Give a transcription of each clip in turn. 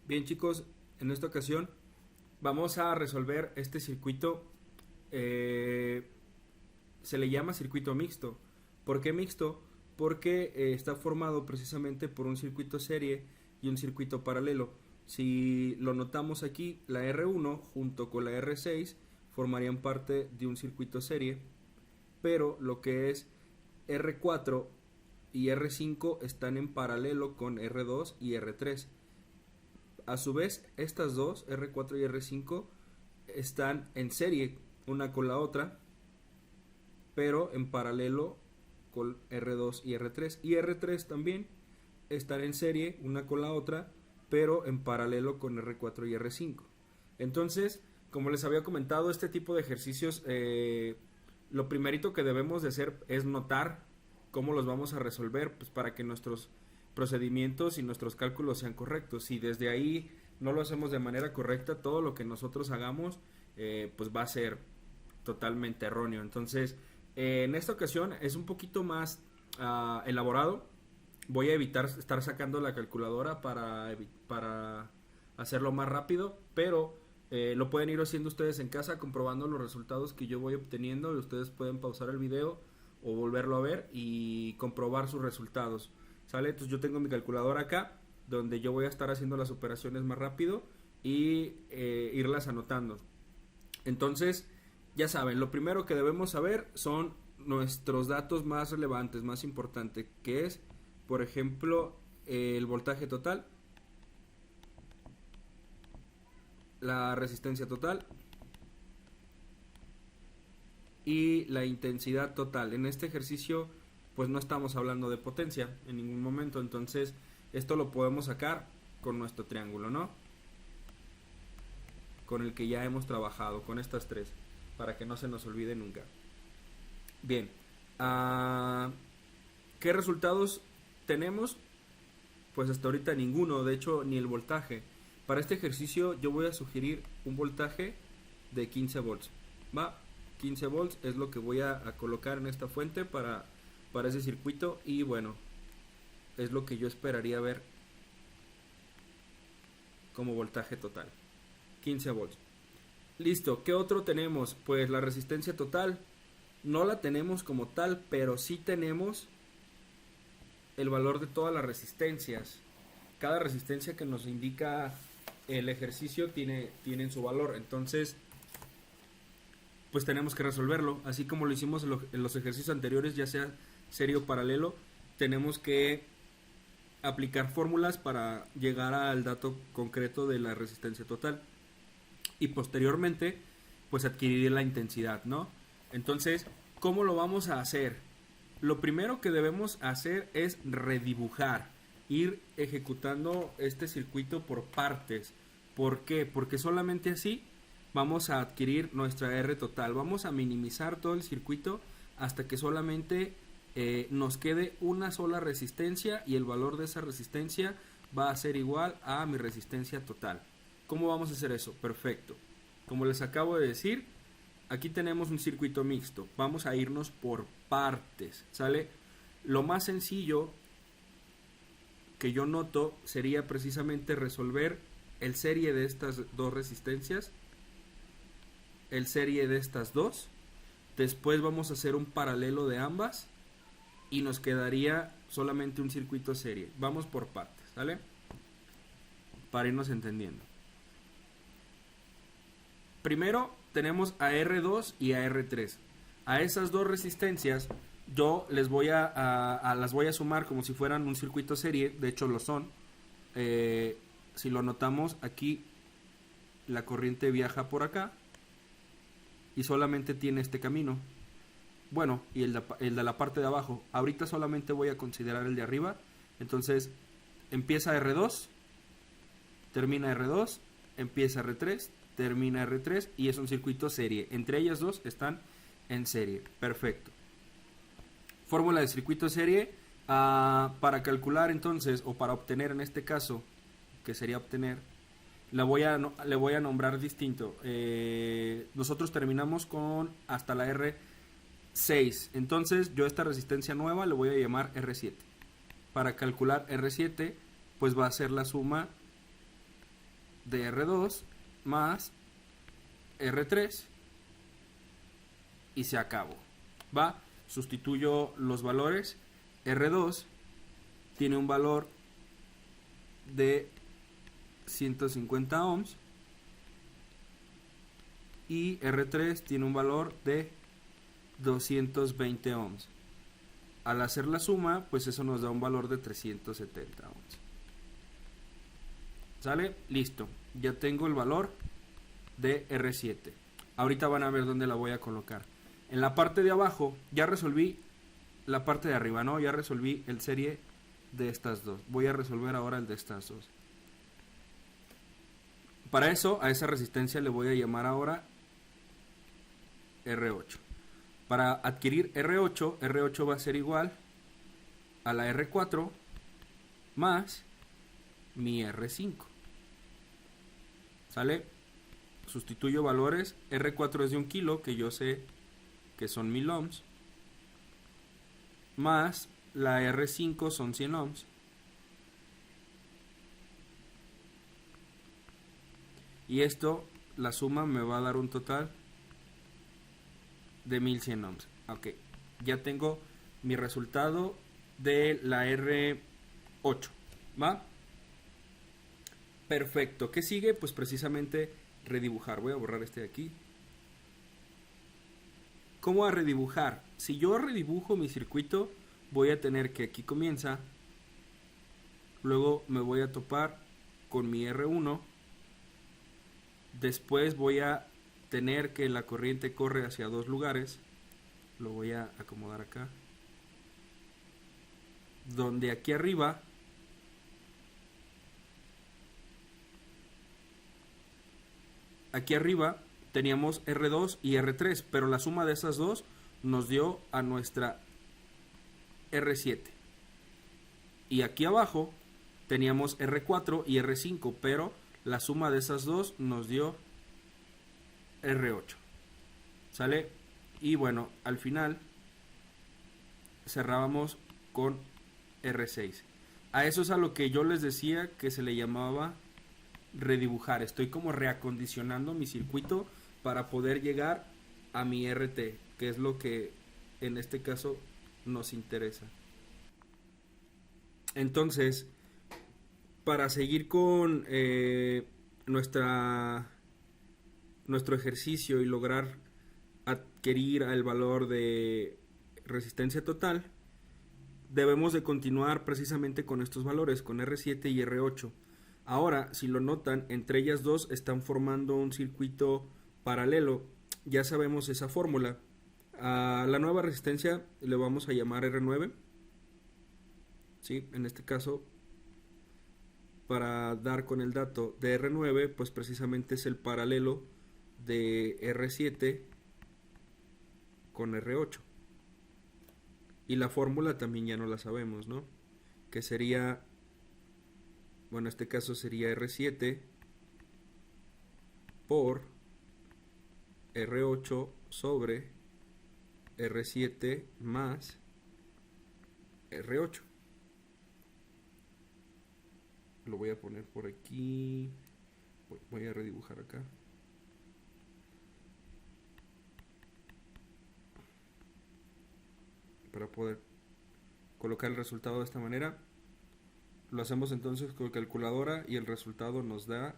Bien chicos, en esta ocasión vamos a resolver este circuito, se le llama circuito mixto. ¿Por qué mixto? Porque está formado precisamente por un circuito serie y un circuito paralelo. Si lo notamos aquí, la R1 junto con la R6 formarían parte de un circuito serie, pero lo que es R4 y R5 están en paralelo con R2 y R3. A su vez, estas dos, R4 y R5, están en serie una con la otra, pero en paralelo con R2 y R3. Y R3 también están en serie una con la otra, pero en paralelo con R4 y R5. Entonces, como les había comentado, este tipo de ejercicios, lo primerito que debemos de hacer es notar cómo los vamos a resolver, pues para que nuestros procedimientos y nuestros cálculos sean correctos. Si desde ahí no lo hacemos de manera correcta, todo lo que nosotros hagamos pues va a ser totalmente erróneo. Entonces, en esta ocasión es un poquito más elaborado. Voy a evitar estar sacando la calculadora para hacerlo más rápido, pero lo pueden ir haciendo ustedes en casa, comprobando los resultados que yo voy obteniendo, y ustedes pueden pausar el video o volverlo a ver y comprobar sus resultados. ¿Sale? Entonces yo tengo mi calculadora acá, donde yo voy a estar haciendo las operaciones más rápido y irlas anotando. Entonces, ya saben, lo primero que debemos saber son nuestros datos más relevantes, más importantes, que es, por ejemplo, el voltaje total, la resistencia total y la intensidad total. En este ejercicio pues no estamos hablando de potencia en ningún momento, entonces esto lo podemos sacar con nuestro triángulo, ¿no? Con el que ya hemos trabajado, con estas tres, para que no se nos olvide nunca. Bien, ¿qué resultados tenemos? Pues hasta ahorita ninguno, de hecho ni el voltaje. Para este ejercicio yo voy a sugerir un voltaje de 15 volts, ¿va? 15 volts es lo que voy a colocar en esta fuente para ese circuito, y bueno, es lo que yo esperaría ver como voltaje total, 15 volts. Listo, ¿qué otro tenemos? Pues la resistencia total no la tenemos como tal, pero sí tenemos el valor de todas las resistencias. Cada resistencia que nos indica el ejercicio tiene su valor, entonces pues tenemos que resolverlo, así como lo hicimos en los ejercicios anteriores, ya sea serie o paralelo. Tenemos que aplicar fórmulas para llegar al dato concreto de la resistencia total y posteriormente pues adquirir la intensidad, ¿no? Entonces, ¿cómo lo vamos a hacer? Lo primero que debemos hacer es redibujar, ir ejecutando este circuito por partes. ¿Por qué? Porque solamente así vamos a adquirir nuestra R total. Vamos a minimizar todo el circuito hasta que solamente nos quede una sola resistencia, y el valor de esa resistencia va a ser igual a mi resistencia total. ¿Cómo vamos a hacer eso? Perfecto. Como les acabo de decir, aquí tenemos un circuito mixto. Vamos a irnos por partes, ¿sale? Lo más sencillo que yo noto sería precisamente resolver el serie de estas dos resistencias, el serie de estas dos. Después vamos a hacer un paralelo de ambas y nos quedaría solamente un circuito serie. Vamos por partes, ¿vale? Para irnos entendiendo. Primero tenemos a R2 y a R3. A esas dos resistencias yo les voy las voy a sumar como si fueran un circuito serie. De hecho lo son. Si lo notamos aquí, la corriente viaja por acá y solamente tiene este camino. Bueno, y el de la parte de abajo. Ahorita solamente voy a considerar el de arriba. Entonces empieza R2, termina R2, empieza R3, termina R3, y es un circuito serie. Entre ellas dos están en serie. Perfecto. Fórmula de circuito serie. Para calcular entonces, o para obtener en este caso, que sería obtener, le voy a nombrar distinto. Nosotros terminamos con hasta la R6. Entonces yo a esta resistencia nueva le voy a llamar R7. Para calcular R7, pues va a ser la suma de R2 más R3 y se acabó. Va, sustituyo los valores. R2 tiene un valor de 150 ohms y R3 tiene un valor de 220 ohms. Al hacer la suma, pues eso nos da un valor de 370 ohms. ¿Sale? Listo. Ya tengo el valor de R7. Ahorita van a ver dónde la voy a colocar. En la parte de abajo ya resolví la parte de arriba, ¿no? Ya resolví el serie de estas dos. Voy a resolver ahora el de estas dos. Para eso, a esa resistencia le voy a llamar ahora R8. Para adquirir R8, R8 va a ser igual a la R4 más mi R5. ¿Sale? Sustituyo valores. R4 es de 1 kilo, que yo sé que son 1000 ohms. Más la R5 son 100 ohms. Y esto, la suma me va a dar un total de 1100 ohms. Ok, ya tengo mi resultado de la R8. ¿Va? Perfecto. ¿Qué sigue? Pues precisamente redibujar. Voy a borrar este de aquí. ¿Cómo a redibujar? Si yo redibujo mi circuito, voy a tener que aquí comienza. Luego me voy a topar con mi R1. Después voy a tener que la corriente corre hacia dos lugares. Lo voy a acomodar acá. Donde aquí arriba teníamos R2 y R3, pero la suma de esas dos nos dio a nuestra R7. Y aquí abajo teníamos R4 y R5, pero la suma de esas dos nos dio R8. ¿Sale? Y bueno, al final cerrábamos con R6. A eso es a lo que yo les decía que se le llamaba redibujar. Estoy como reacondicionando mi circuito para poder llegar a mi RT, que es lo que en este caso nos interesa. Entonces, para seguir con nuestro ejercicio y lograr adquirir el valor de resistencia total, debemos de continuar precisamente con estos valores, con R7 y R8. Ahora, si lo notan, entre ellas dos están formando un circuito paralelo. Ya sabemos esa fórmula. A la nueva resistencia le vamos a llamar R9. ¿Sí? En este caso, para dar con el dato de R9, pues precisamente es el paralelo de R7 con R8. Y la fórmula también ya no la sabemos, ¿no? Que sería, bueno, en este caso sería R7 por R8 sobre R7 más R8. Lo voy a poner por aquí. Voy a redibujar acá. Para poder colocar el resultado de esta manera. Lo hacemos entonces con calculadora y el resultado nos da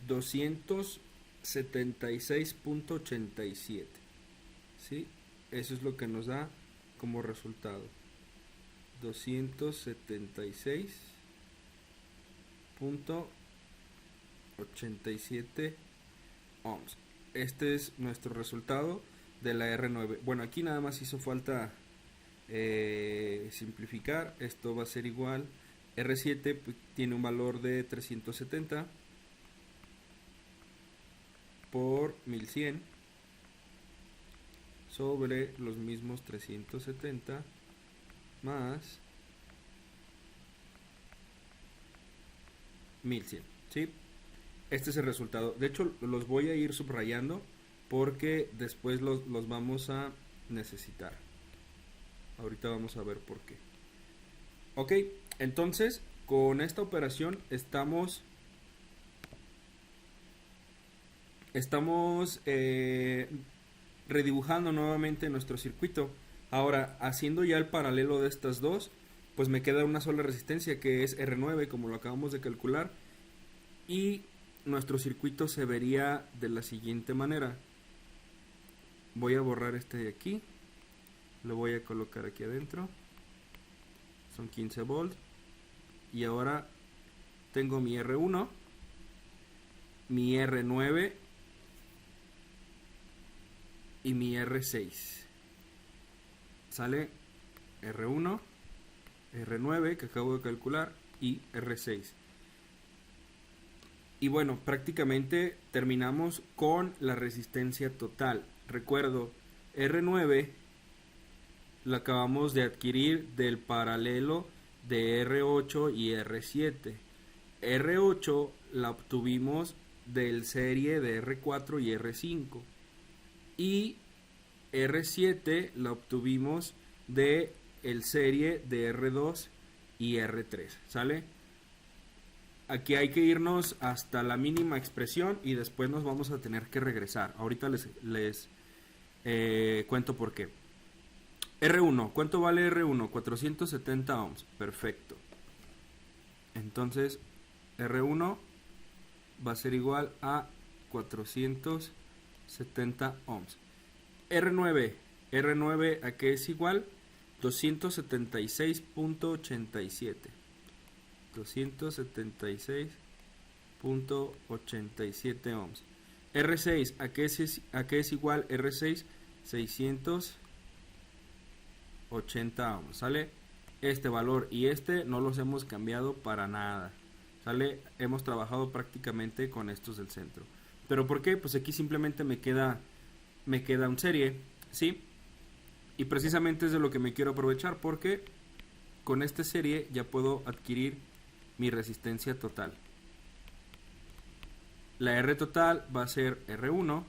276.87. ¿Sí? Eso es lo que nos da como resultado. 276.87 ohms. Este es nuestro resultado de la R9. Bueno, aquí nada más hizo falta simplificar. Esto va a ser igual. R7 pues, tiene un valor de 370 por 1100 sobre los mismos 370 más 1100. ¿Sí? Este es el resultado. De hecho, los voy a ir subrayando porque después los vamos a necesitar. Ahorita vamos a ver por qué. Ok, entonces con esta operación estamos estamos redibujando nuevamente nuestro circuito. Ahora, haciendo ya el paralelo de estas dos, pues me queda una sola resistencia que es R9, como lo acabamos de calcular, y nuestro circuito se vería de la siguiente manera. Voy a borrar este de aquí, lo voy a colocar aquí adentro, son 15 volts, y ahora tengo mi R1, mi R9 y mi R6. Sale R1, R9 que acabo de calcular y R6. Y bueno, prácticamente terminamos con la resistencia total. Recuerdo, R9 la acabamos de adquirir del paralelo de R8 y R7. R8 la obtuvimos del serie de R4 y R5. Y R7 la obtuvimos de el serie de R2 y R3. ¿Sale? Aquí hay que irnos hasta la mínima expresión y después nos vamos a tener que regresar. Ahorita les cuento por qué. R1, ¿cuánto vale R1? 470 ohms. Perfecto. Entonces, R1 va a ser igual a 470 ohms. R9, ¿a qué es igual? 276.87. 276.87 ohms. R6, ¿a qué es igual? R6, 680 ohms. ¿Sale? Este valor y este no los hemos cambiado para nada. ¿Sale? Hemos trabajado prácticamente con estos del centro. ¿Pero por qué? Pues aquí simplemente me queda un serie, ¿sí? Y precisamente es de lo que me quiero aprovechar, porque con esta serie ya puedo adquirir mi resistencia total. La R total va a ser R1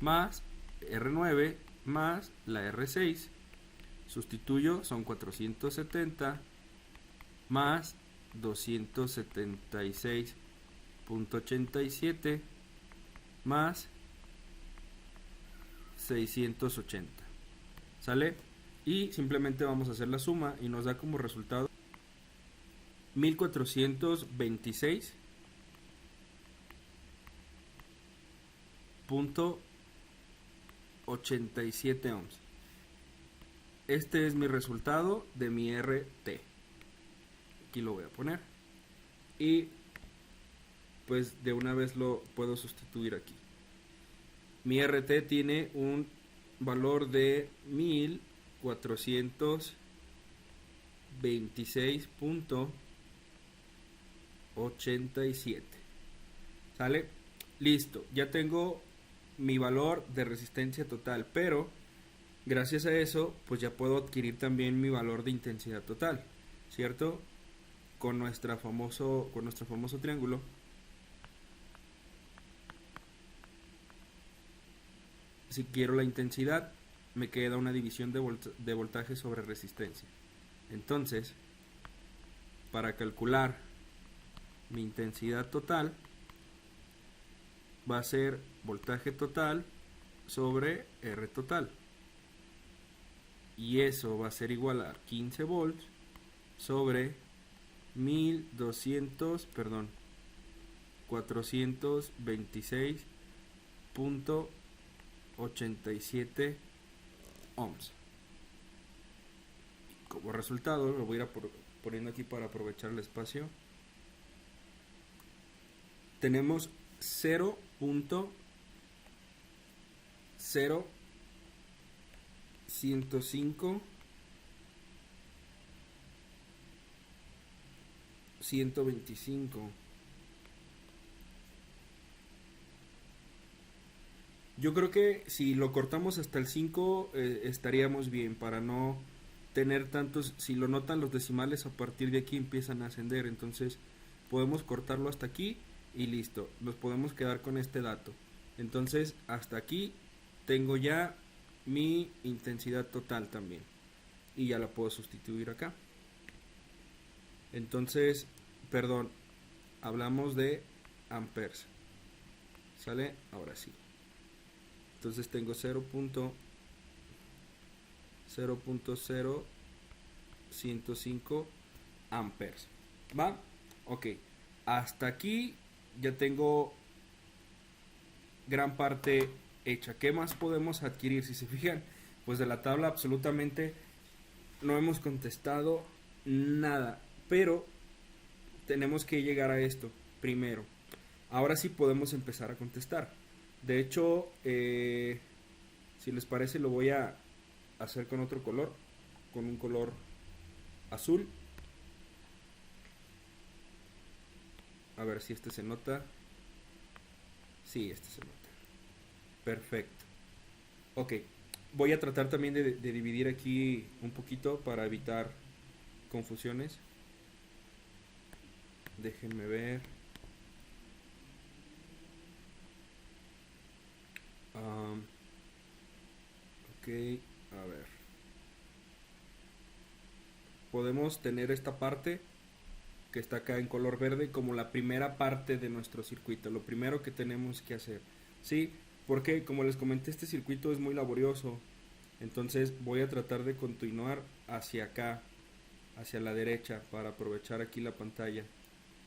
más R9 más la R6. Sustituyo, son 470 más 276.87 más 680. ¿Sale? Y simplemente vamos a hacer la suma y nos da como resultado 1426.87 ohms. Este es mi resultado de mi RT. Aquí lo voy a poner. Y pues de una vez lo puedo sustituir aquí. Mi RT tiene un valor de 1426.87. ¿Sale? Listo, ya tengo mi valor de resistencia total, pero gracias a eso pues ya puedo adquirir también mi valor de intensidad total, ¿cierto? Con nuestro famoso triángulo. Si quiero la intensidad, me queda una división de voltaje sobre resistencia. Entonces, para calcular mi intensidad total, va a ser voltaje total sobre R total. Y eso va a ser igual a 15 volts sobre 426.87 ohms. Como resultado, lo voy a ir poniendo aquí para aprovechar el espacio. Tenemos 0.0105 125. Yo creo que si lo cortamos hasta el 5 estaríamos bien, para no tener tantos. Si lo notan, los decimales a partir de aquí empiezan a ascender, entonces podemos cortarlo hasta aquí y listo, nos podemos quedar con este dato. Entonces hasta aquí tengo ya mi intensidad total también y ya la puedo sustituir acá. Entonces, perdón, hablamos de amperes, ¿Sale? Ahora sí. Entonces tengo 0.0105 amperes. ¿Va? Ok. Hasta aquí ya tengo gran parte hecha. ¿Qué más podemos adquirir? Si se fijan, pues de la tabla absolutamente no hemos contestado nada. Pero tenemos que llegar a esto primero. Ahora sí podemos empezar a contestar. De hecho, si les parece, lo voy a hacer con otro color, con un color azul. A ver si este se nota. Sí, este se nota. Perfecto. Ok, voy a tratar también de dividir aquí un poquito para evitar confusiones. Déjenme ver. Ok, a ver. Podemos tener esta parte que está acá en color verde como la primera parte de nuestro circuito, lo primero que tenemos que hacer, ¿sí? Porque como les comenté, este circuito es muy laborioso, entonces voy a tratar de continuar hacia acá, hacia la derecha, para aprovechar aquí la pantalla,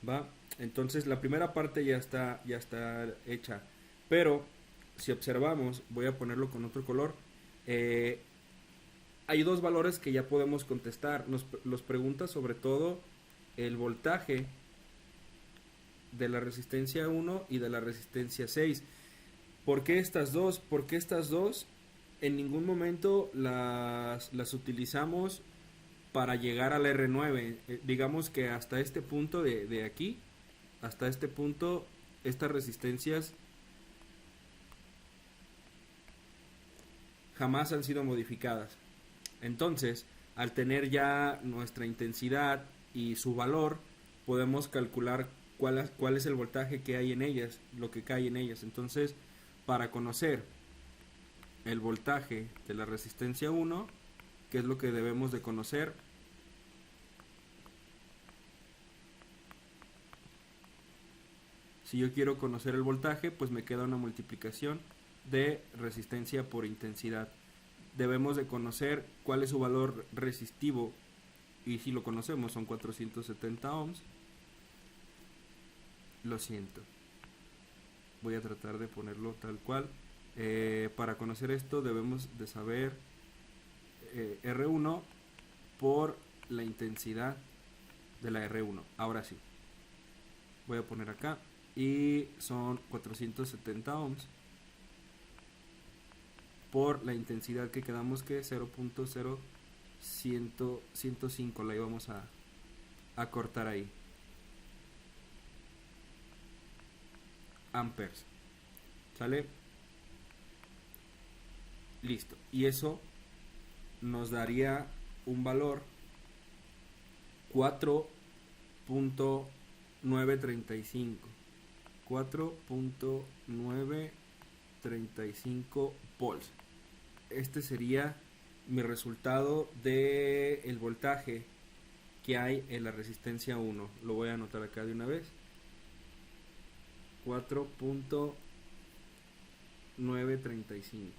¿va? Entonces la primera parte ya está hecha, pero si observamos, voy a ponerlo con otro color, hay dos valores que ya podemos contestar, los pregunta sobre todo el voltaje de la resistencia 1 y de la resistencia 6. ¿Por qué estas dos? Porque estas dos en ningún momento las utilizamos para llegar al R9. Digamos que hasta este punto de aquí, hasta este punto, estas resistencias jamás han sido modificadas. Entonces, al tener ya nuestra intensidad y su valor, podemos calcular cuál es el voltaje que hay en ellas, lo que cae en ellas. Entonces, para conocer el voltaje de la resistencia 1, que es lo que debemos de conocer, si yo quiero conocer el voltaje, pues me queda una multiplicación de resistencia por intensidad. Debemos de conocer cuál es su valor resistivo, y si lo conocemos son 470 ohms. Lo siento, voy a tratar de ponerlo tal cual. Para conocer esto debemos de saber R1 por la intensidad de la R1. Ahora sí, voy a poner acá y son 470 ohms por la intensidad que quedamos que 0.0105, la íbamos a cortar ahí, amperes. ¿Sale? Listo. Y eso nos daría un valor 4.935. 4.935 volts. Este sería mi resultado de el voltaje que hay en la resistencia 1. Lo voy a anotar acá de una vez. 4.935.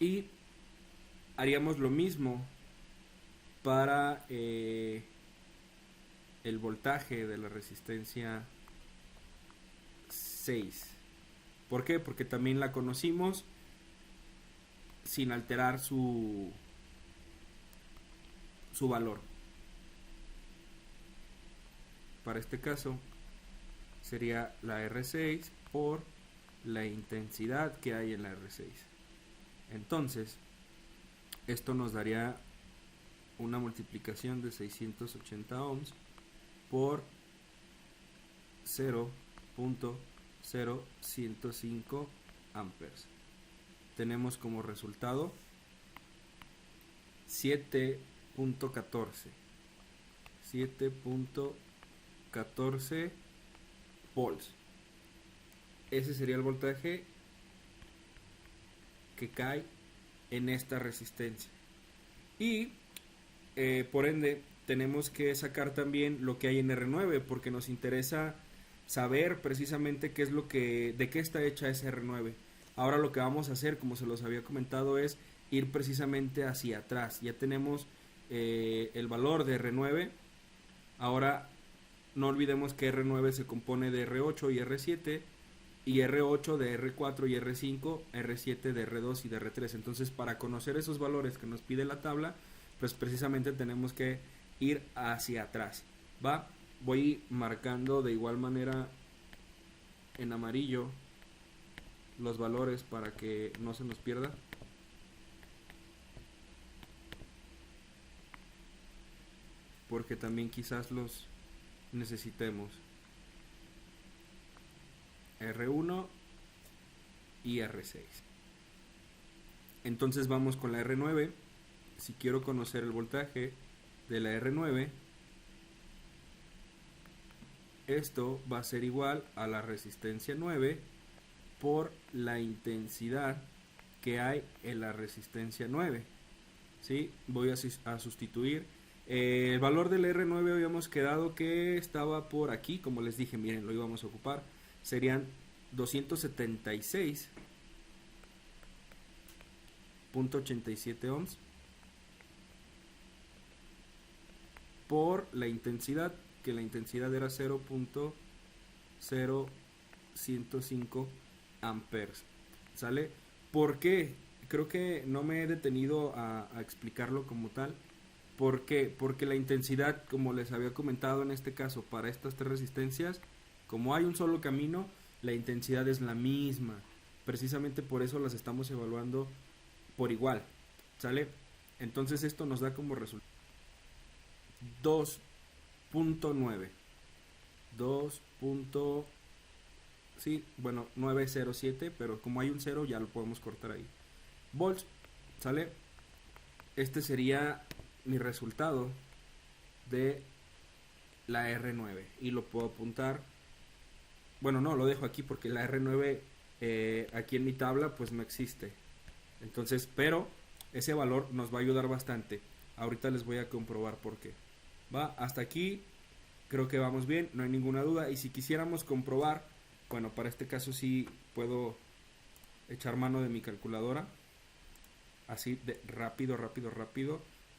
Y haríamos lo mismo para el voltaje de la resistencia 6. ¿Por qué? Porque también la conocimos sin alterar su valor. Para este caso sería la R6 por la intensidad que hay en la R6. Entonces, esto nos daría una multiplicación de 680 ohms por 0.0105 amperes. Tenemos como resultado 7.14 volts. Ese sería el voltaje que cae en esta resistencia. Y por ende tenemos que sacar también lo que hay en R9 porque nos interesa saber precisamente qué es lo que, de qué está hecha esa R9. Ahora lo que vamos a hacer, como se los había comentado, es ir precisamente hacia atrás. Ya tenemos el valor de R9. Ahora no olvidemos que R9 se compone de R8 y R7, y R8 de R4 y R5, R7 de R2 y de R3. Entonces, para conocer esos valores que nos pide la tabla, pues precisamente tenemos que ir hacia atrás. ¿Va? Voy marcando de igual manera en amarillo los valores para que no se nos pierda. Porque también quizás los necesitemos. R1 y R6. Entonces vamos con la R9. Si quiero conocer el voltaje de la R9, esto va a ser igual a la resistencia 9 por la intensidad que hay en la resistencia 9. ¿Sí? Voy a sustituir. El valor del R9 habíamos quedado que estaba por aquí, como les dije, miren, lo íbamos a ocupar. Serían 276.87 ohms por la intensidad, que la intensidad era 0.0105 amperes. ¿Sale? ¿Por qué? Creo que no me he detenido a explicarlo como tal. ¿Por qué? Porque la intensidad, como les había comentado en este caso, para estas tres resistencias, como hay un solo camino, la intensidad es la misma. Precisamente por eso las estamos evaluando por igual. ¿Sale? Entonces esto nos da como resultado 2.9. 907, pero como hay un 0 ya lo podemos cortar ahí. Volts, ¿sale? Este sería mi resultado de la R9 y lo puedo apuntar. Bueno, no, lo dejo aquí porque la R9 aquí en mi tabla pues no existe. Entonces, pero ese valor nos va a ayudar bastante. Ahorita les voy a comprobar por qué. Va, hasta aquí creo que vamos bien, no hay ninguna duda. Y si quisiéramos comprobar, bueno, para este caso sí puedo echar mano de mi calculadora. Así de rápido.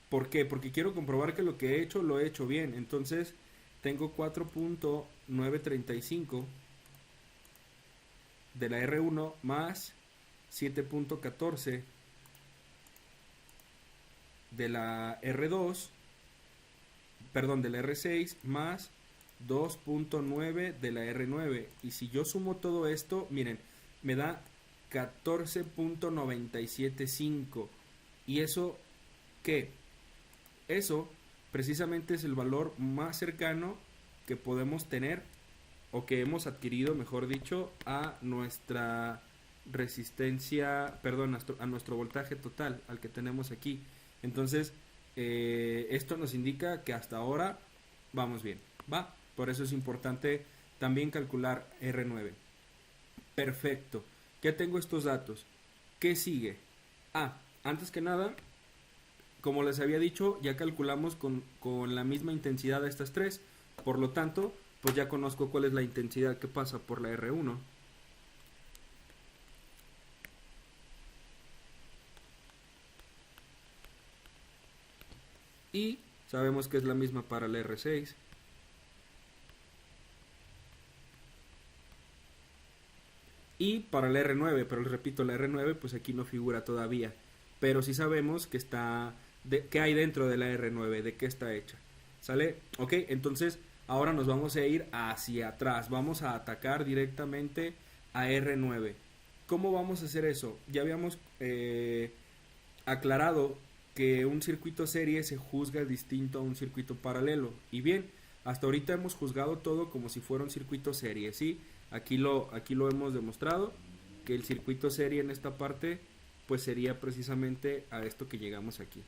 ¿Por qué? Porque quiero comprobar que lo que he hecho lo he hecho bien. Entonces tengo 4.935 de la R1 más 7.14 de la R2, perdón, de la R6 más 2.9 de la R9. Y si yo sumo todo esto, miren, me da 14.975. ¿Y eso qué? Eso precisamente es el valor más cercano que podemos tener, o que hemos adquirido, mejor dicho, a nuestra resistencia, perdón, a nuestro voltaje total, al que tenemos aquí. Entonces, esto nos indica que hasta ahora vamos bien, ¿va? Por eso es importante también calcular R9. Perfecto. Ya tengo estos datos. ¿Qué sigue? Antes que nada, como les había dicho, ya calculamos con la misma intensidad a estas tres. Por lo tanto, pues ya conozco cuál es la intensidad que pasa por la R1. Y sabemos que es la misma para la R6. Y para la R9, pero les repito, la R9 pues aquí no figura todavía. Pero sí sabemos que está, qué hay dentro de la R9, de qué está hecha. ¿Sale? Ok, entonces ahora nos vamos a ir hacia atrás. Vamos a atacar directamente a R9. ¿Cómo vamos a hacer eso? Ya habíamos aclarado que un circuito serie se juzga distinto a un circuito paralelo. Y bien, hasta ahorita hemos juzgado todo como si fuera un circuito serie, ¿sí? Aquí lo hemos demostrado, que el circuito serie en esta parte pues sería precisamente a esto que llegamos aquí.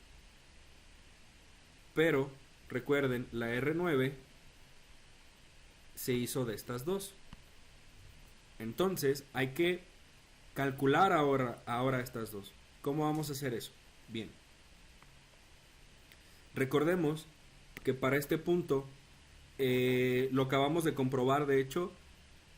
Pero recuerden, la R9 se hizo de estas dos. Entonces hay que calcular ahora estas dos. ¿Cómo vamos a hacer eso? Bien. Recordemos que para este punto, lo acabamos de comprobar de hecho,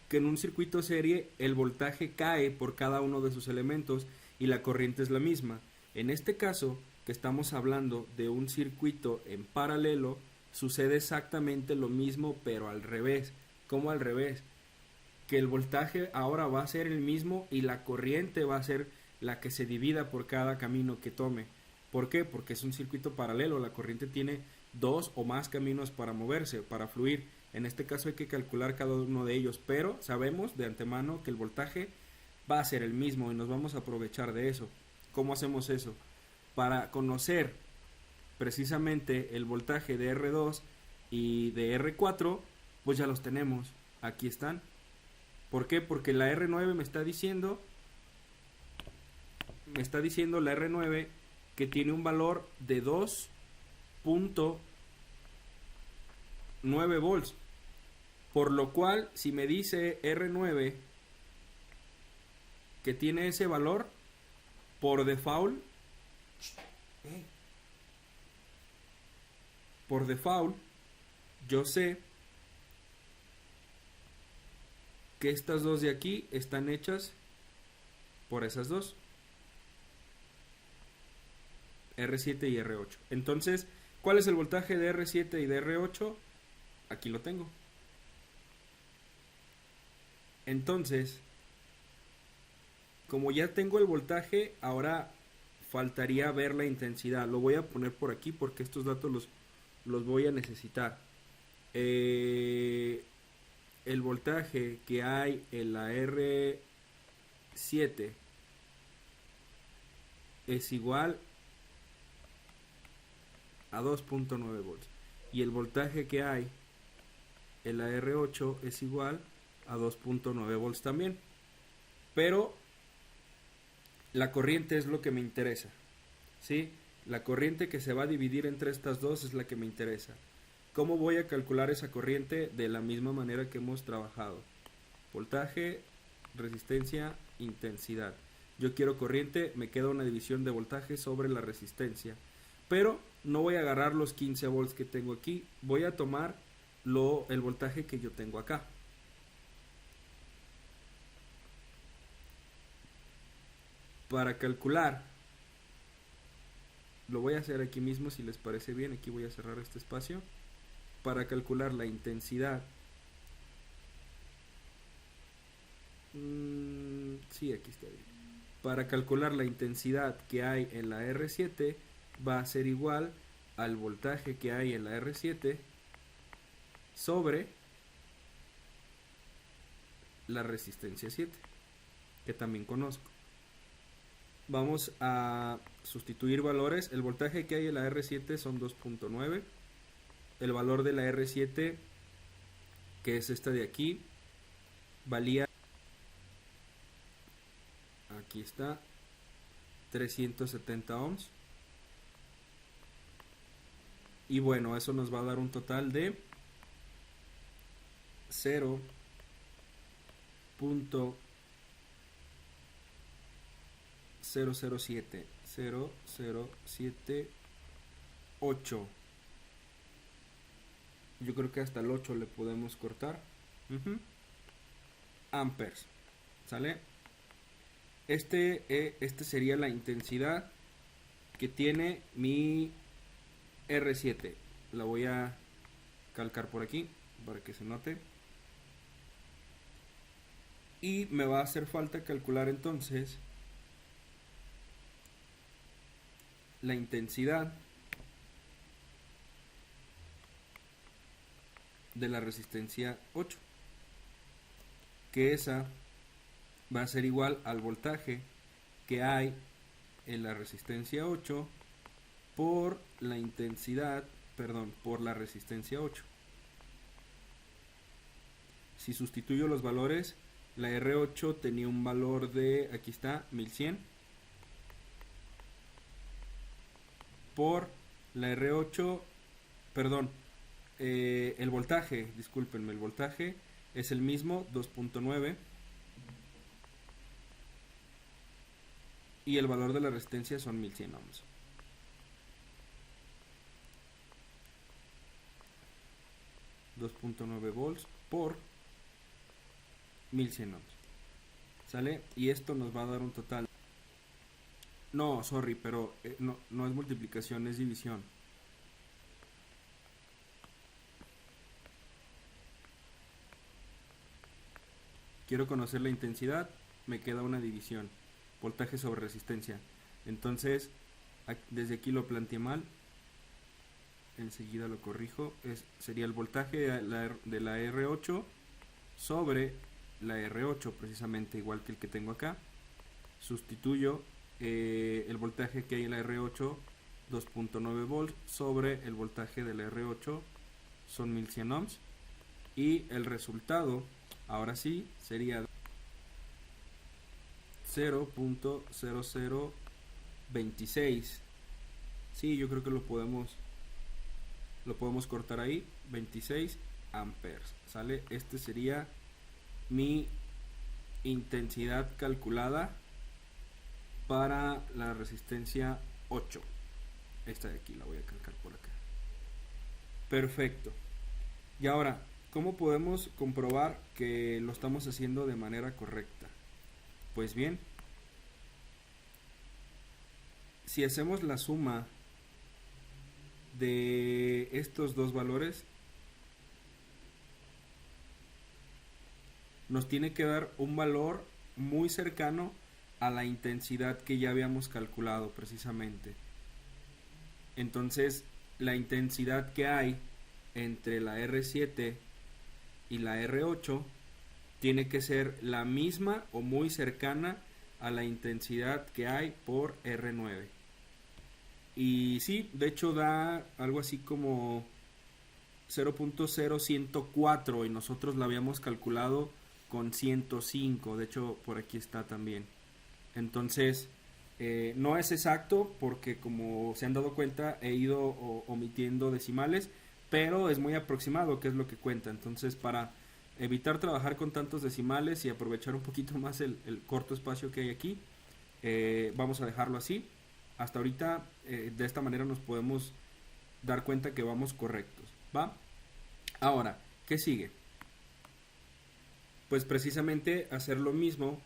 que en un circuito serie el voltaje cae por cada uno de sus elementos y la corriente es la misma. En este caso, que estamos hablando de un circuito en paralelo, sucede exactamente lo mismo pero al revés. ¿Cómo al revés? Que el voltaje ahora va a ser el mismo y la corriente va a ser la que se divida por cada camino que tome. ¿Por qué? Porque es un circuito paralelo, la corriente tiene dos o más caminos para moverse, para fluir. En este caso hay que calcular cada uno de ellos, pero sabemos de antemano que el voltaje va a ser el mismo y nos vamos a aprovechar de eso. ¿Cómo hacemos eso? Para conocer precisamente el voltaje de R2 y de R4, pues ya los tenemos. Aquí están. ¿Por qué? Porque la R9 me está diciendo la R9 que tiene un valor de 2.9 volts. Por lo cual, si me dice R9 que tiene ese valor, por default, yo sé que estas dos de aquí están hechas por esas dos, R7 y R8. Entonces, ¿cuál es el voltaje de R7 y de R8? Aquí lo tengo. Entonces, como ya tengo el voltaje, ahora faltaría ver la intensidad. Lo voy a poner por aquí porque estos datos los voy a necesitar. El voltaje que hay en la R7 es igual a 2.9 volts. Y el voltaje que hay en la R8 es igual a 2.9 volts también. Pero la corriente es lo que me interesa, ¿sí? La corriente que se va a dividir entre estas dos es la que me interesa. ¿Cómo voy a calcular esa corriente? De la misma manera que hemos trabajado. Voltaje, resistencia, intensidad. Yo quiero corriente, me queda una división de voltaje sobre la resistencia. Pero no voy a agarrar los 15 volts que tengo aquí, voy a tomar el voltaje que yo tengo acá. Para calcular, lo voy a hacer aquí mismo si les parece bien, aquí voy a cerrar este espacio. Para calcular la intensidad, sí, aquí está bien. Para calcular la intensidad que hay en la R7 va a ser igual al voltaje que hay en la R7 sobre la resistencia 7, que también conozco. Vamos a sustituir valores. El voltaje que hay en la R7 son 2.9. El valor de la R7, que es esta de aquí, valía, aquí está, 370 ohms. Y bueno, eso nos va a dar un total de 0.0078. Yo creo que hasta el 8 le podemos cortar. Amperes. ¿Sale? Este sería la intensidad que tiene mi R7. La voy a calcar por aquí para que se note. Y me va a hacer falta calcular entonces la intensidad de la resistencia 8, que esa va a ser igual al voltaje que hay en la resistencia 8 por la intensidad, por la resistencia 8. Si sustituyo los valores, la R8 tenía un valor de, aquí está, 1100 por la R8, el voltaje, discúlpenme, el voltaje es el mismo, 2.9, y el valor de la resistencia son 1100 ohms. 2.9 volts por 1100 ohms. ¿Sale? Y esto nos va a dar un total. No, sorry, pero no es multiplicación, es división. Quiero conocer la intensidad, me queda una división. Voltaje sobre resistencia. Entonces, desde aquí lo planteé mal. Enseguida lo corrijo. Sería el voltaje de la R8 sobre la R8, precisamente igual que el que tengo acá. Sustituyo el voltaje que hay en la R8, 2.9 volts, sobre el voltaje de la R8, son 1100 ohms. Y el resultado, ahora sí, sería 0.0026. Sí, yo creo que lo podemos cortar ahí. 26 amperes. ¿Sale? Este sería mi intensidad calculada para la resistencia 8. Esta de aquí la voy a calcar por acá. Perfecto. Y ahora, ¿cómo podemos comprobar que lo estamos haciendo de manera correcta? Pues bien, si hacemos la suma de estos dos valores, nos tiene que dar un valor muy cercano a la intensidad que ya habíamos calculado precisamente. Entonces, la intensidad que hay entre la R7 y la R8 tiene que ser la misma o muy cercana a la intensidad que hay por R9. Y sí, de hecho da algo así como 0.0104 y nosotros la habíamos calculado con 105. De hecho, por aquí está también. Entonces, no es exacto porque, como se han dado cuenta, he ido omitiendo decimales, pero es muy aproximado, que es lo que cuenta. Entonces, para evitar trabajar con tantos decimales y aprovechar un poquito más el corto espacio que hay aquí, vamos a dejarlo así. Hasta ahorita, de esta manera nos podemos dar cuenta que vamos correctos, ¿va? Ahora, ¿qué sigue? Pues precisamente hacer lo mismo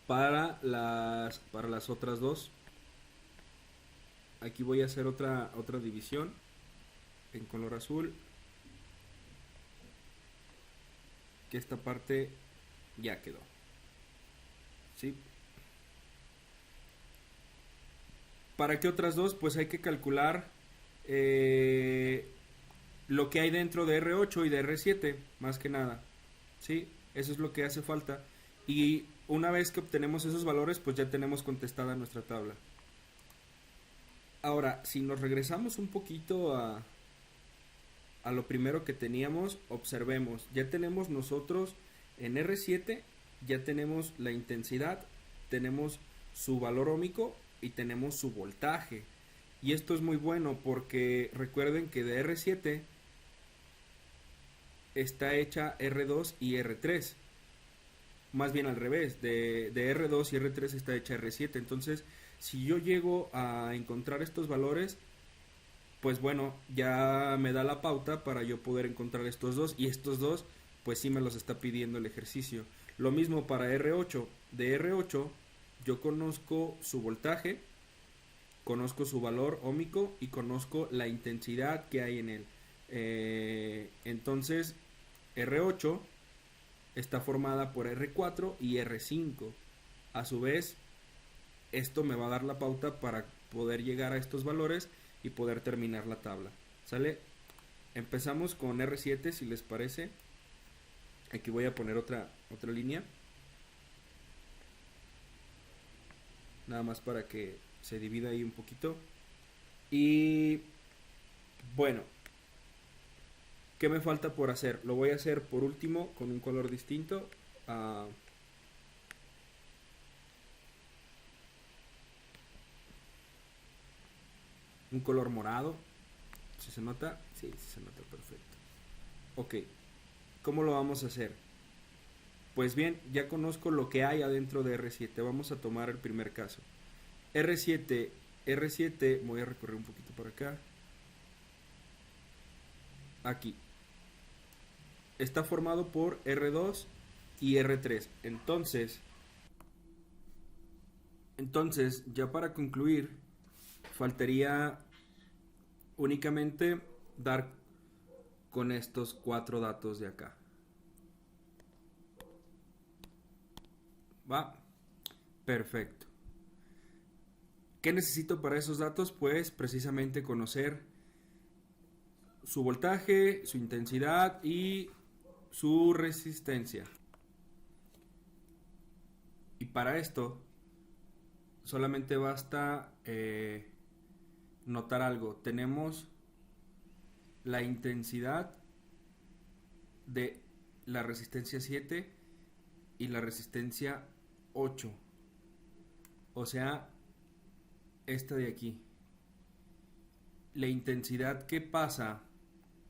para las otras dos. Aquí voy a hacer otra división en color azul, que esta parte ya quedó, ¿sí? ¿Para qué otras dos? Pues hay que calcular lo que hay dentro de R8 y de R7, más que nada, ¿sí? Eso es lo que hace falta. Y una vez que obtenemos esos valores, pues ya tenemos contestada nuestra tabla. Ahora, si nos regresamos un poquito a lo primero que teníamos, observemos, ya tenemos nosotros en R7, ya tenemos la intensidad, tenemos su valor óhmico y tenemos su voltaje. Y esto es muy bueno porque recuerden que de R7 está hecha R2 y R3. Más bien al revés, de R2 y R3 está hecha R7. Entonces, si yo llego a encontrar estos valores, pues bueno, ya me da la pauta para yo poder encontrar estos dos. Y estos dos, pues sí me los está pidiendo el ejercicio. Lo mismo para R8. De R8 yo conozco su voltaje, conozco su valor óhmico y conozco la intensidad que hay en él. Entonces, R8 está formada por R4 y R5. A su vez, esto me va a dar la pauta para poder llegar a estos valores y poder terminar la tabla. ¿Sale? Empezamos con R7, si les parece. Aquí voy a poner otra línea. Nada más para que se divida ahí un poquito. Y bueno, ¿qué me falta por hacer? Lo voy a hacer por último con un color distinto. Un color morado. ¿Sí se nota? Sí, sí se nota, perfecto. Ok, ¿cómo lo vamos a hacer? Pues bien, ya conozco lo que hay adentro de R7. Vamos a tomar el primer caso. R7, voy a recorrer un poquito por acá. Aquí. está formado por R2 y R3. Entonces, ya para concluir, faltaría únicamente dar con estos 4 datos de acá. ¿Va? Perfecto. ¿Qué necesito para esos datos? Pues precisamente conocer su voltaje, su intensidad y su resistencia. Y para esto solamente basta notar algo. Tenemos la intensidad de la resistencia 7 y la resistencia 8. O sea, esta de aquí. La intensidad que pasa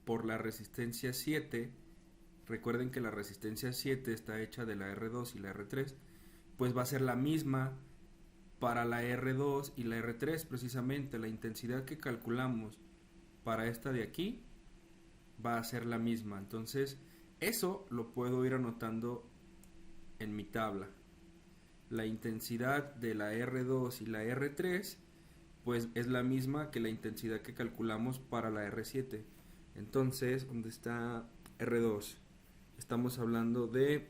por la resistencia 7, recuerden que la resistencia 7 está hecha de la R2 y la R3, pues va a ser la misma para la R2 y la R3. Precisamente la intensidad que calculamos para esta de aquí va a ser la misma. Entonces eso lo puedo ir anotando en mi tabla. La intensidad de la R2 y la R3 pues es la misma que la intensidad que calculamos para la R7. Entonces, ¿dónde está R2? Estamos hablando de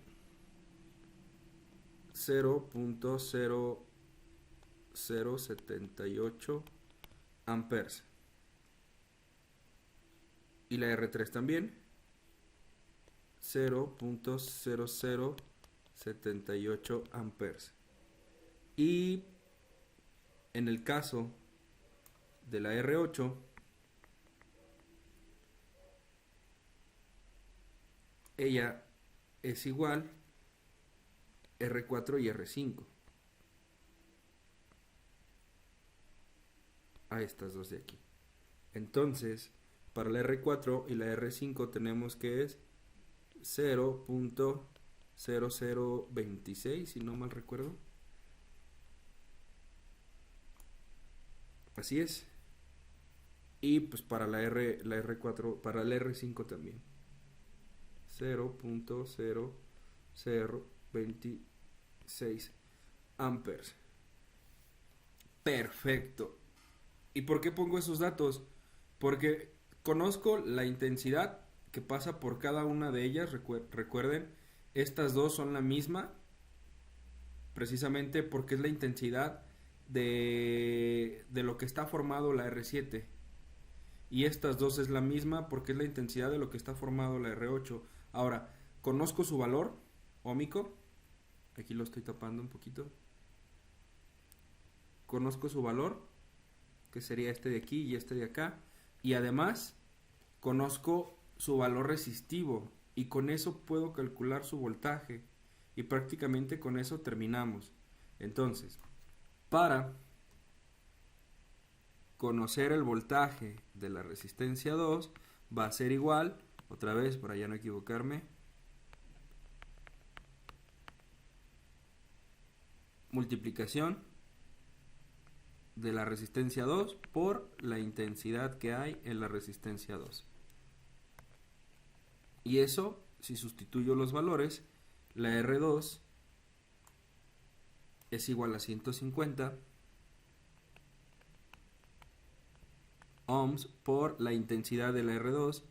0.0078 amperes. Y la R3 también 0.0078 amperes. Y en el caso de la R8, ella es igual R4 y R5 a estas dos de aquí. Entonces, para la R4 y la R5 tenemos que es 0.0026, si no mal recuerdo. Así es. Y pues para la R4, para la R5 también 0.0026 amperes. Perfecto. ¿Y por qué pongo esos datos? Porque conozco la intensidad que pasa por cada una de ellas. Recuerden, estas dos son la misma, precisamente porque es la intensidad de lo que está formado la R7. Y estas dos es la misma porque es la intensidad de lo que está formado la R8. Ahora, conozco su valor óhmico. Aquí lo estoy tapando un poquito. Conozco su valor, que sería este de aquí y este de acá. Y además, conozco su valor resistivo. Y con eso puedo calcular su voltaje. Y prácticamente con eso terminamos. Entonces, para conocer el voltaje de la resistencia 2 va a ser igual, otra vez para ya no equivocarme, multiplicación de la resistencia 2 por la intensidad que hay en la resistencia 2. Y eso, si sustituyo los valores, la R2 es igual a 150 ohms por la intensidad de la R2,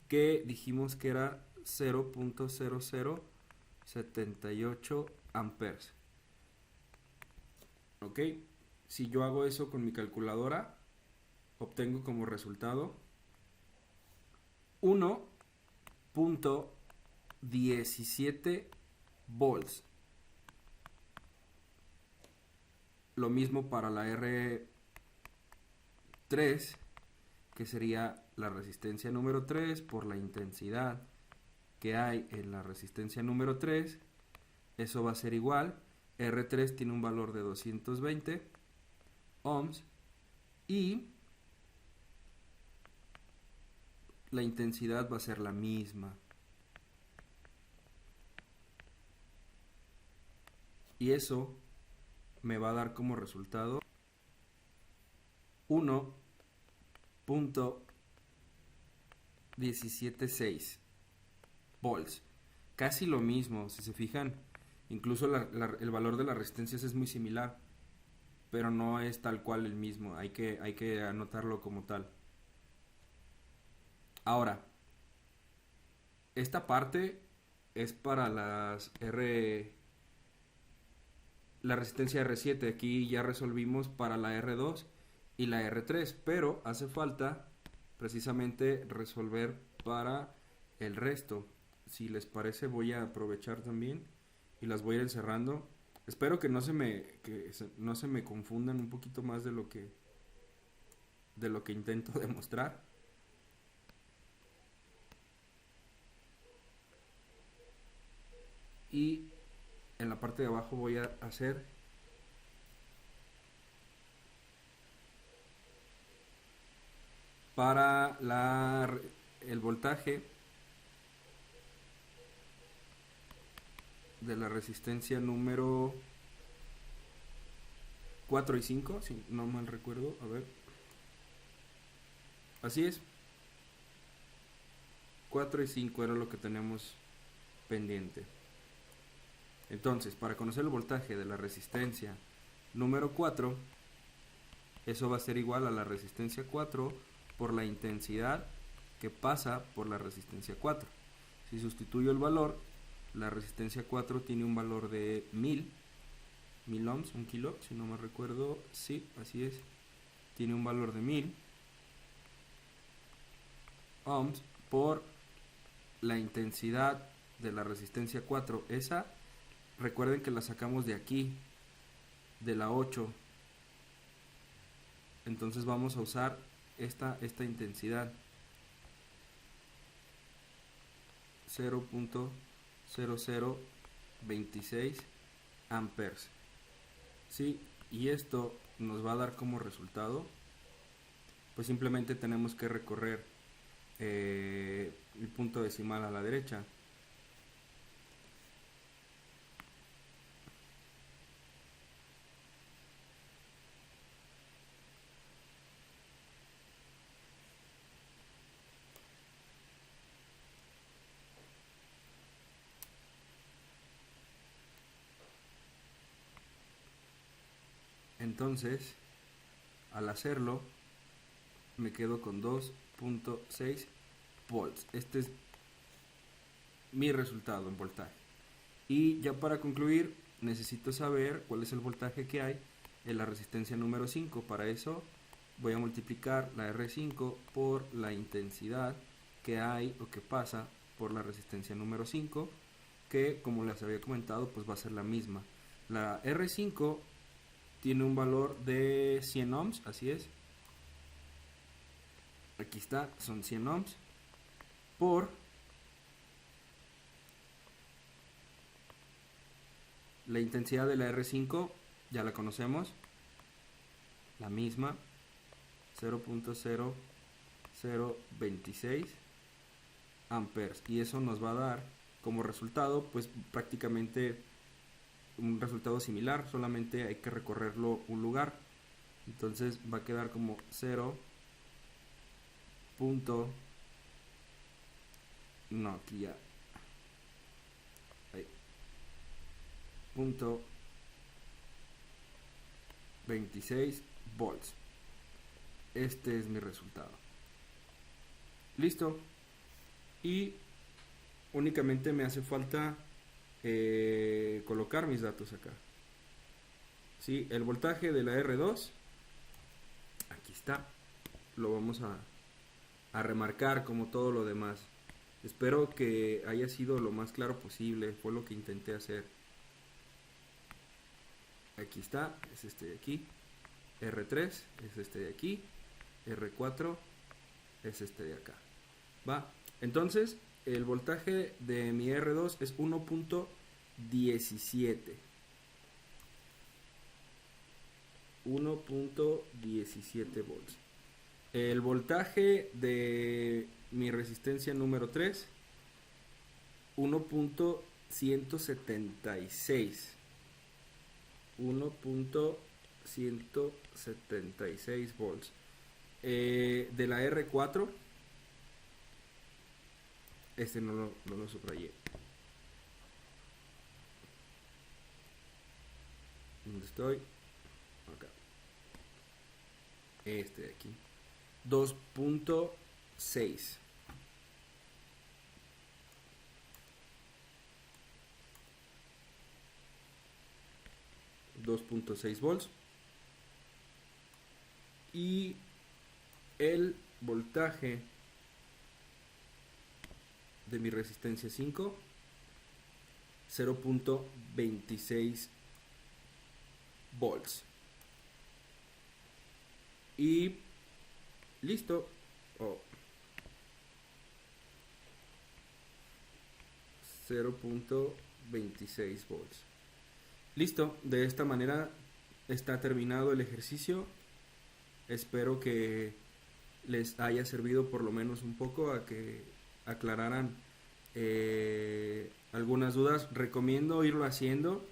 que dijimos que era 0.0078 amperes. Ok, si yo hago eso con mi calculadora, obtengo como resultado 1.17 volts. Lo mismo para la R3, que sería la resistencia número 3 por la intensidad que hay en la resistencia número 3. Eso va a ser igual. R3 tiene un valor de 220 ohms y la intensidad va a ser la misma. Y eso me va a dar como resultado 1.176. volts. Casi lo mismo, si se fijan, incluso el valor de las resistencias es muy similar, pero no es tal cual el mismo, hay que anotarlo como tal. Ahora, esta parte es para la resistencia R7, aquí ya resolvimos para la R2 y la R3, pero hace falta precisamente resolver para el resto. Si les parece, voy a aprovechar también y las voy a ir encerrando. Espero que no se me confundan un poquito más de lo que intento demostrar. Y en la parte de abajo voy a hacer para el voltaje de la resistencia número 4 y 5, si no mal recuerdo, a ver. Así es. 4 y 5 era lo que tenemos pendiente. Entonces, para conocer el voltaje de la resistencia número 4, eso va a ser igual a la resistencia 4 por la intensidad que pasa por la resistencia 4. Si sustituyo el valor, la resistencia 4 tiene un valor de 1000 ohms, 1 kilo, si no me recuerdo, sí, así es, tiene un valor de 1000 ohms por la intensidad de la resistencia 4. Esa, recuerden que la sacamos de aquí, de la 8. Entonces vamos a usar esta intensidad, 0.0026 amperes. ¿Sí? Y esto nos va a dar como resultado, pues simplemente tenemos que recorrer el punto decimal a la derecha. Entonces, al hacerlo, me quedo con 2.6 volts. Este es mi resultado en voltaje. Y ya para concluir, necesito saber cuál es el voltaje que hay en la resistencia número 5. Para eso voy a multiplicar la R5 por la intensidad que hay o que pasa por la resistencia número 5, que como les había comentado, pues va a ser la misma. La R5 tiene un valor de 100 ohms, así es. Aquí está, son 100 ohms por la intensidad de la R5, ya la conocemos, la misma, 0.0026 amperes, y eso nos va a dar como resultado pues prácticamente un resultado similar, solamente hay que recorrerlo un lugar. Entonces va a quedar como 0. No, aquí ya. Ahí. Punto 26 volts. Este es mi resultado. Listo. Y únicamente me hace falta colocar mis datos acá. ¿Sí? El voltaje de la R2, aquí está, lo vamos a remarcar como todo lo demás. Espero que haya sido lo más claro posible, fue lo que intenté hacer. Aquí está, es este de aquí, R3 es este de aquí, R4 es este de acá. ¿Va? Entonces, el voltaje de mi R2 es 1.17. 1.17 volts. El voltaje de mi resistencia número 3, 1.176. 1.176 volts. De la R4, Este no lo subrayé. ¿Dónde estoy? Acá. Este de aquí. 2.6. 2.6 volts. Y el voltaje de mi resistencia 5, 0.26 volts. Y listo. 0.26 volts. Listo, de esta manera está terminado el ejercicio. Espero que les haya servido por lo menos un poco a que aclararan algunas dudas. Recomiendo irlo haciendo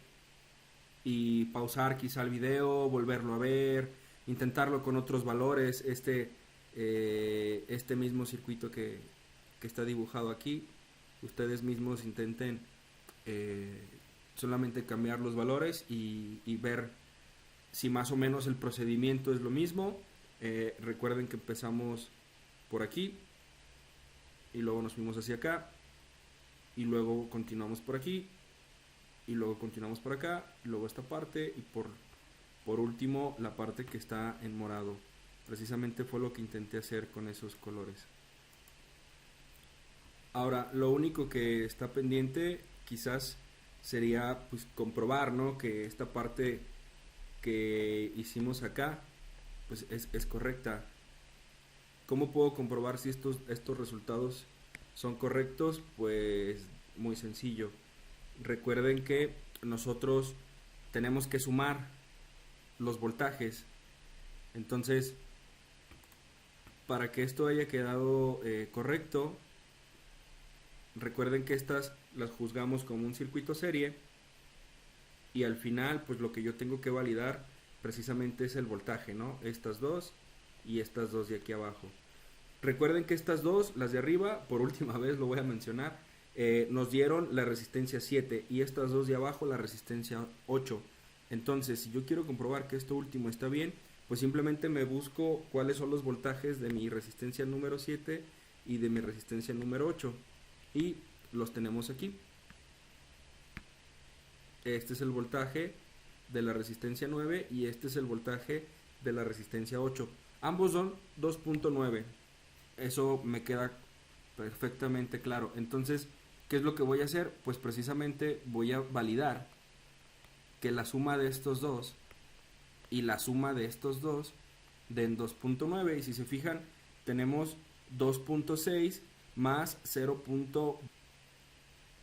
y pausar quizá el video, volverlo a ver, intentarlo con otros valores. Este mismo circuito que está dibujado aquí, ustedes mismos intenten solamente cambiar los valores y ver si más o menos el procedimiento es lo mismo. Recuerden que empezamos por aquí y luego nos fuimos hacia acá y luego continuamos por aquí y luego continuamos por acá y luego esta parte y por último la parte que está en morado. Precisamente fue lo que intenté hacer con esos colores. Ahora, lo único que está pendiente quizás sería pues comprobar, ¿no?, que esta parte que hicimos acá pues es correcta. ¿Cómo puedo comprobar si estos resultados son correctos? Pues muy sencillo. Recuerden que nosotros tenemos que sumar los voltajes. Entonces, para que esto haya quedado correcto, recuerden que estas las juzgamos como un circuito serie y al final pues lo que yo tengo que validar precisamente es el voltaje, ¿no? Estas dos y estas dos de aquí abajo. Recuerden que estas dos, las de arriba, por última vez lo voy a mencionar, nos dieron la resistencia 7 y estas dos de abajo la resistencia 8. Entonces, si yo quiero comprobar que esto último está bien, pues simplemente me busco cuáles son los voltajes de mi resistencia número 7 y de mi resistencia número 8 y los tenemos aquí. Este es el voltaje de la resistencia 9 y este es el voltaje de la resistencia 8. Ambos son 2.9. Eso me queda perfectamente claro. Entonces, ¿qué es lo que voy a hacer? Pues precisamente voy a validar que la suma de estos dos y la suma de estos dos den 2.9. Y si se fijan, tenemos 2.6 más 0.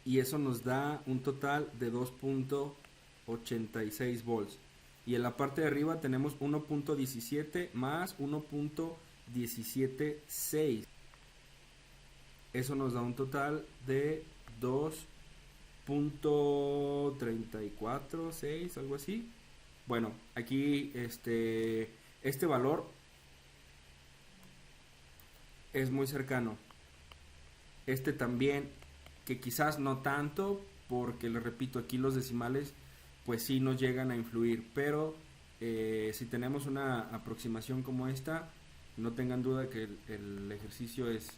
Y eso nos da un total de 2.86 volts. Y en la parte de arriba tenemos 1.17 más 1.176. Eso nos da un total de 2.346, algo así. Bueno, aquí este valor es muy cercano. Este también, que quizás no tanto, porque les repito, aquí los decimales pues sí nos llegan a influir, pero si tenemos una aproximación como esta, no tengan duda que el ejercicio es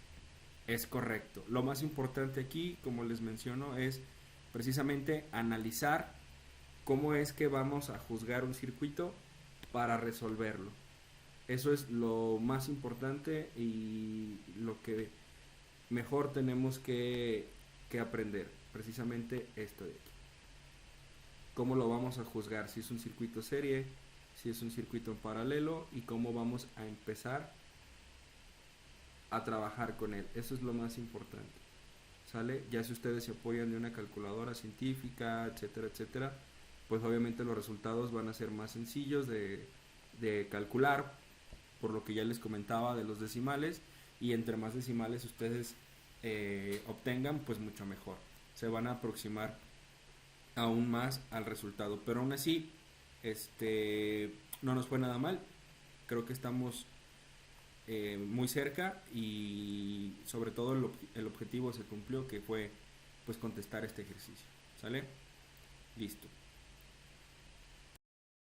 correcto. Lo más importante aquí, como les menciono, es precisamente analizar cómo es que vamos a juzgar un circuito para resolverlo. Eso es lo más importante y lo que mejor tenemos que aprender, precisamente esto de aquí. Cómo lo vamos a juzgar, si es un circuito serie, si es un circuito en paralelo y cómo vamos a empezar a trabajar con él. Eso es lo más importante, ¿sale? Ya si ustedes se apoyan de una calculadora científica, etcétera, etcétera, pues obviamente los resultados van a ser más sencillos de calcular, por lo que ya les comentaba de los decimales, y entre más decimales ustedes obtengan, pues mucho mejor. Se van a aproximar aún más al resultado, pero aún así no nos fue nada mal. Creo que estamos muy cerca y sobre todo el objetivo se cumplió, que fue pues contestar este ejercicio. ¿Sale? Listo.